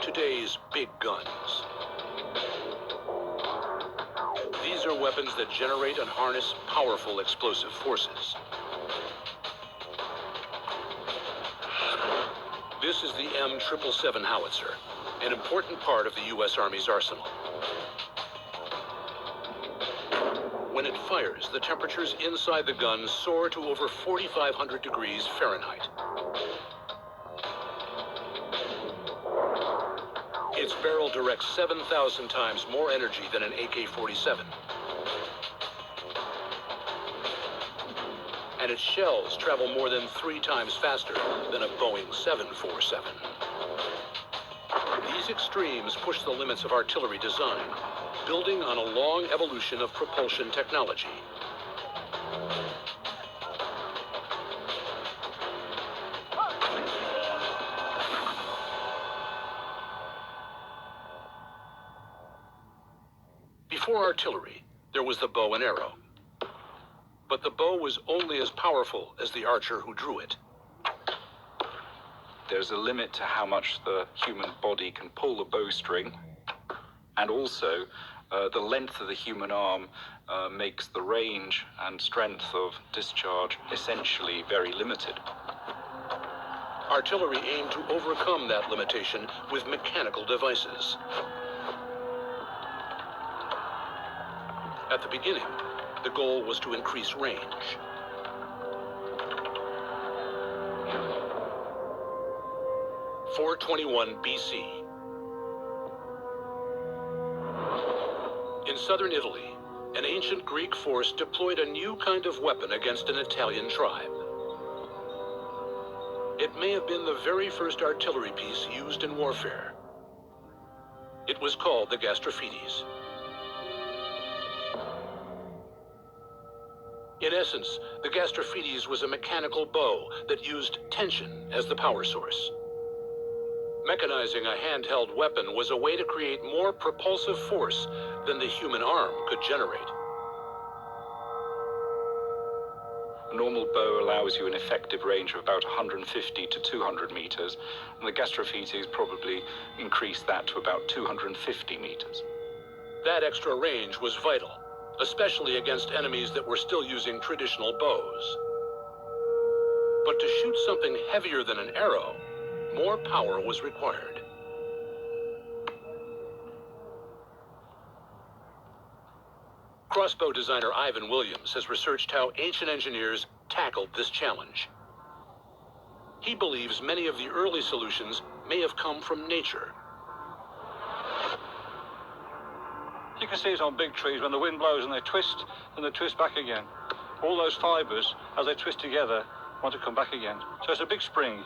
today's big guns. These are weapons that generate and harness powerful explosive forces. This is the M777 howitzer, an important part of the U.S. Army's arsenal. When it fires, the temperatures inside the gun soar to over 4,500 degrees Fahrenheit. Its barrel directs 7,000 times more energy than an AK-47. And its shells travel more than 3 times faster than a Boeing 747. These extremes push the limits of artillery design, building on a long evolution of propulsion technology. Before artillery, there was the bow and arrow. But the bow was only as powerful as the archer who drew it. There's a limit to how much the human body can pull the bowstring, and also the length of the human arm makes the range and strength of discharge essentially very limited. Artillery aimed to overcome that limitation with mechanical devices. At the beginning, the goal was to increase range. (421 BC). In southern Italy, an ancient Greek force deployed a new kind of weapon against an Italian tribe. It may have been the very first artillery piece used in warfare. It was called the Gastrophetes. In essence, the Gastrophetes was a mechanical bow that used tension as the power source. Mechanizing a handheld weapon was a way to create more propulsive force than the human arm could generate. A normal bow allows you an effective range of about 150 to 200 meters, and the Gastrophetes probably increased that to about 250 meters. That extra range was vital, especially against enemies that were still using traditional bows. But to shoot something heavier than an arrow, more power was required. Crossbow designer Ivan Williams has researched how ancient engineers tackled this challenge. He believes many of the early solutions may have come from nature. You can see it on big trees when the wind blows and they twist back again. All those fibers, as they twist together, want to come back again. So it's a big spring.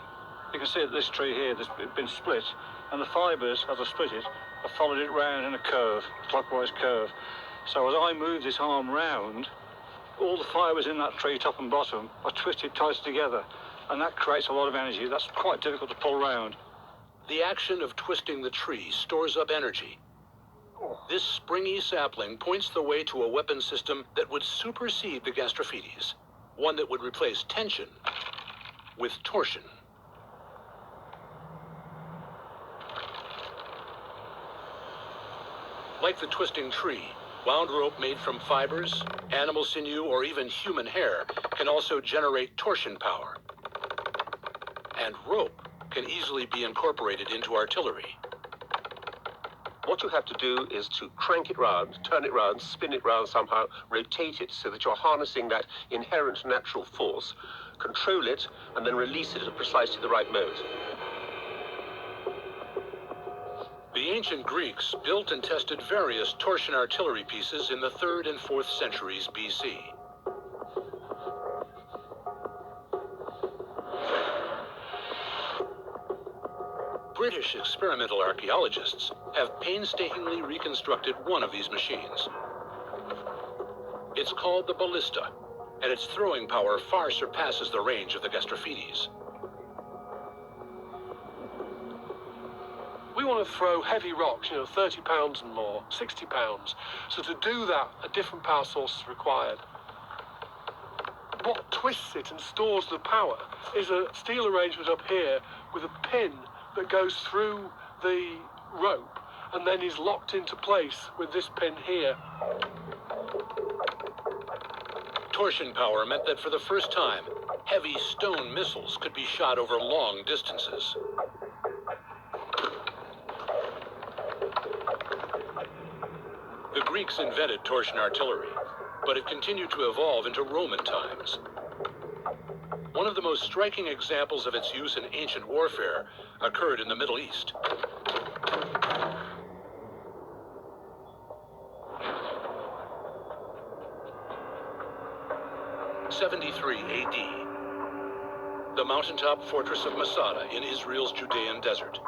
You can see that this tree here, it's been split, and the fibers, as I split it, have followed it round in a curve, clockwise curve. So as I move this arm round, all the fibers in that tree, top and bottom, are twisted tight together, and that creates a lot of energy. That's quite difficult to pull round. The action of twisting the tree stores up energy. This springy sapling points the way to a weapon system that would supersede the Gastrophetes, one that would replace tension with torsion. Like the twisting tree, wound rope made from fibers, animal sinew, or even human hair can also generate torsion power. And rope can easily be incorporated into artillery. What you have to do is to crank it round, turn it round, spin it round somehow, rotate it so that you're harnessing that inherent natural force, control it, and then release it at precisely the right moment. The ancient Greeks built and tested various torsion artillery pieces in the 3rd and 4th centuries BC. British experimental archaeologists have painstakingly reconstructed one of these machines. It's called the ballista, and its throwing power far surpasses the range of the Gastrophetes. We want to throw heavy rocks, 30 pounds and more, 60 pounds. So to do that, a different power source is required. What twists it and stores the power is a steel arrangement up here with a pin that goes through the rope and then is locked into place with this pin here. Torsion power meant that for the first time, heavy stone missiles could be shot over long distances. The Greeks invented torsion artillery, but it continued to evolve into Roman times. One of the most striking examples of its use in ancient warfare occurred in the Middle East. 73 AD. The mountaintop fortress of Masada in Israel's Judean desert.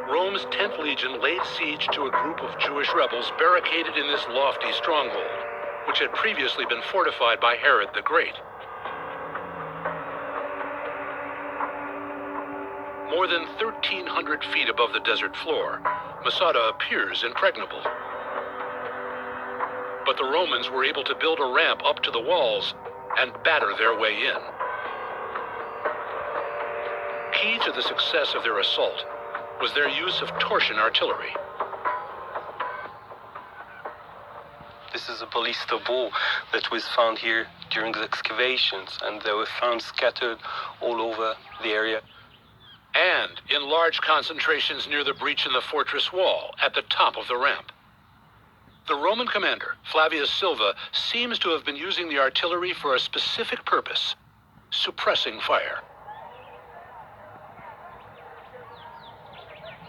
Rome's 10th Legion laid siege to a group of Jewish rebels barricaded in this lofty stronghold, which had previously been fortified by Herod the Great. More than 1,300 feet above the desert floor, Masada appears impregnable. But the Romans were able to build a ramp up to the walls and batter their way in. Key to the success of their assault was their use of torsion artillery. This is a ballista ball that was found here during the excavations, and they were found scattered all over the area. And in large concentrations near the breach in the fortress wall at the top of the ramp. The Roman commander, Flavius Silva, seems to have been using the artillery for a specific purpose: suppressing fire.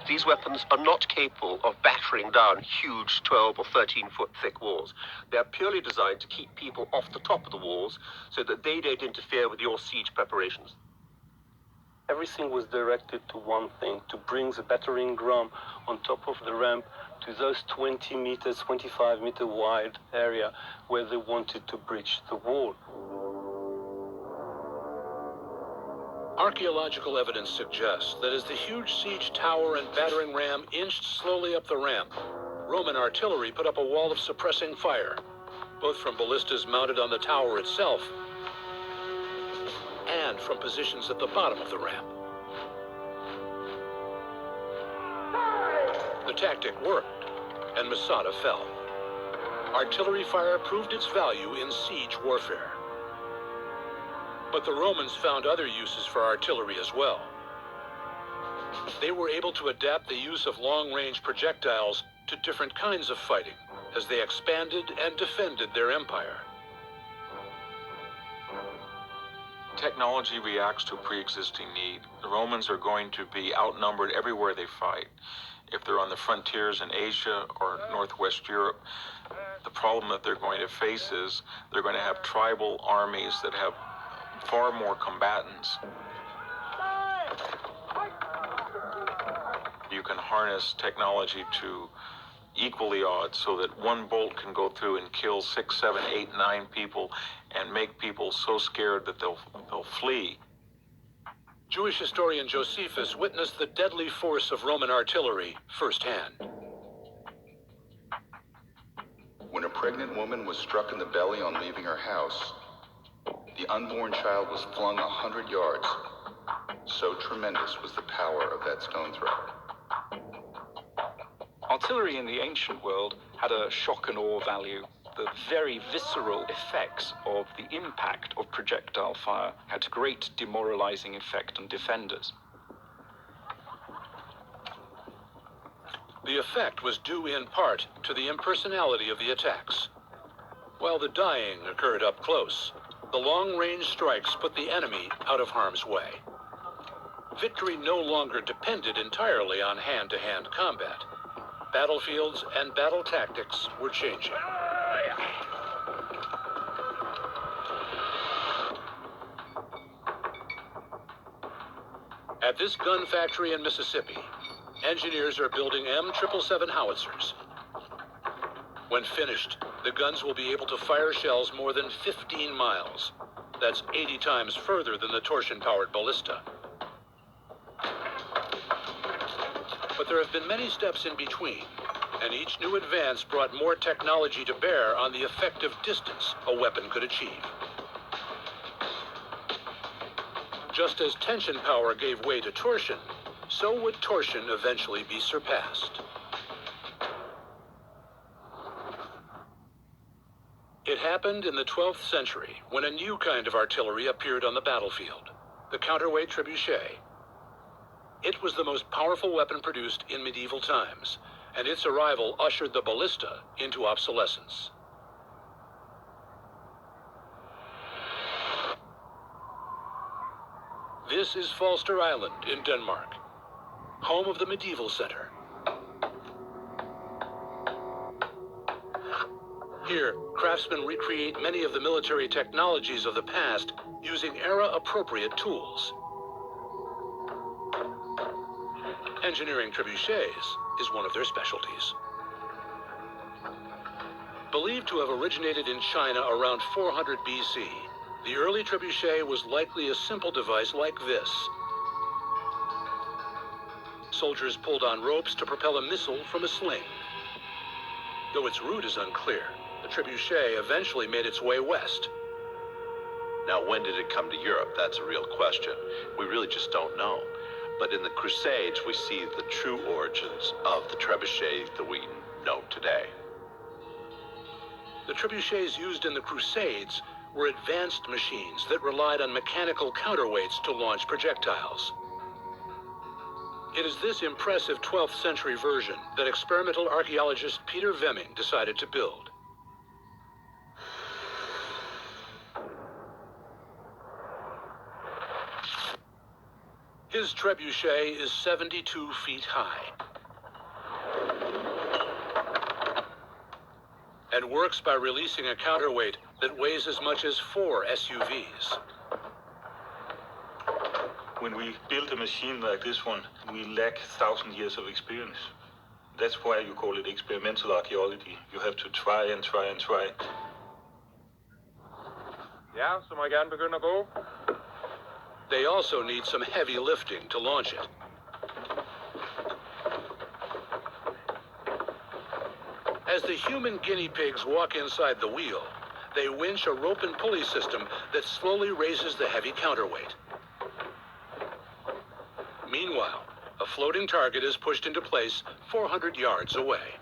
These weapons are not capable of battering down huge 12 or 13-foot thick walls. They are purely designed to keep people off the top of the walls so that they don't interfere with your siege preparations. Everything was directed to one thing: to bring the battering ram on top of the ramp to those 20 meters, 25 meter wide area where they wanted to breach the wall. Archaeological evidence suggests that as the huge siege tower and battering ram inched slowly up the ramp, Roman artillery put up a wall of suppressing fire, both from ballistas mounted on the tower itself and from positions at the bottom of the ramp. The tactic worked, and Masada fell. Artillery fire proved its value in siege warfare. But the Romans found other uses for artillery as well. They were able to adapt the use of long-range projectiles to different kinds of fighting as they expanded and defended their empire. Technology reacts to pre-existing need. The Romans are going to be outnumbered everywhere they fight. If they're on the frontiers in Asia or Northwest Europe, the problem that they're going to face is they're going to have tribal armies that have far more combatants. You can harness technology to equal the odds so that one bolt can go through and kill 6, 7, 8, 9 people and make people so scared that they'll flee. Jewish historian Josephus witnessed the deadly force of Roman artillery firsthand. When a pregnant woman was struck in the belly on leaving her house, the unborn child was flung 100 yards. So tremendous was the power of that stone throw. Artillery in the ancient world had a shock and awe value. The very visceral effects of the impact of projectile fire had great demoralizing effect on defenders. The effect was due in part to the impersonality of the attacks. While the dying occurred up close, the long-range strikes put the enemy out of harm's way. Victory no longer depended entirely on hand-to-hand combat. Battlefields and battle tactics were changing. At this gun factory in Mississippi, engineers are building M777 howitzers. When finished, the guns will be able to fire shells more than 15 miles. That's 80 times further than the torsion-powered ballista. But there have been many steps in between, and each new advance brought more technology to bear on the effective distance a weapon could achieve. Just as tension power gave way to torsion, so would torsion eventually be surpassed. It happened in the 12th century when a new kind of artillery appeared on the battlefield, the counterweight trebuchet. It was the most powerful weapon produced in medieval times, and its arrival ushered the ballista into obsolescence. This is Falster Island in Denmark, home of the Medieval Center. Here, craftsmen recreate many of the military technologies of the past using era-appropriate tools. Engineering trebuchets is one of their specialties. Believed to have originated in China around 400 BC, the early trebuchet was likely a simple device like this. Soldiers pulled on ropes to propel a missile from a sling. Though its route is unclear, the trebuchet eventually made its way west. Now, when did it come to Europe? That's a real question. We really just don't know. But in the Crusades, we see the true origins of the trebuchet that we know today. The trebuchets used in the Crusades were advanced machines that relied on mechanical counterweights to launch projectiles. It is this impressive 12th century version that experimental archaeologist Peter Vemming decided to build. His trebuchet is 72 feet high and works by releasing a counterweight that weighs as much as 4 SUVs. When we build a machine like this one, we lack 1,000 years of experience. That's why you call it experimental archaeology. You have to try and try and try. Ja, så må jeg gerne begynde at gå. They also need some heavy lifting to launch it. As the human guinea pigs walk inside the wheel, they winch a rope and pulley system that slowly raises the heavy counterweight. Meanwhile, a floating target is pushed into place 400 yards away.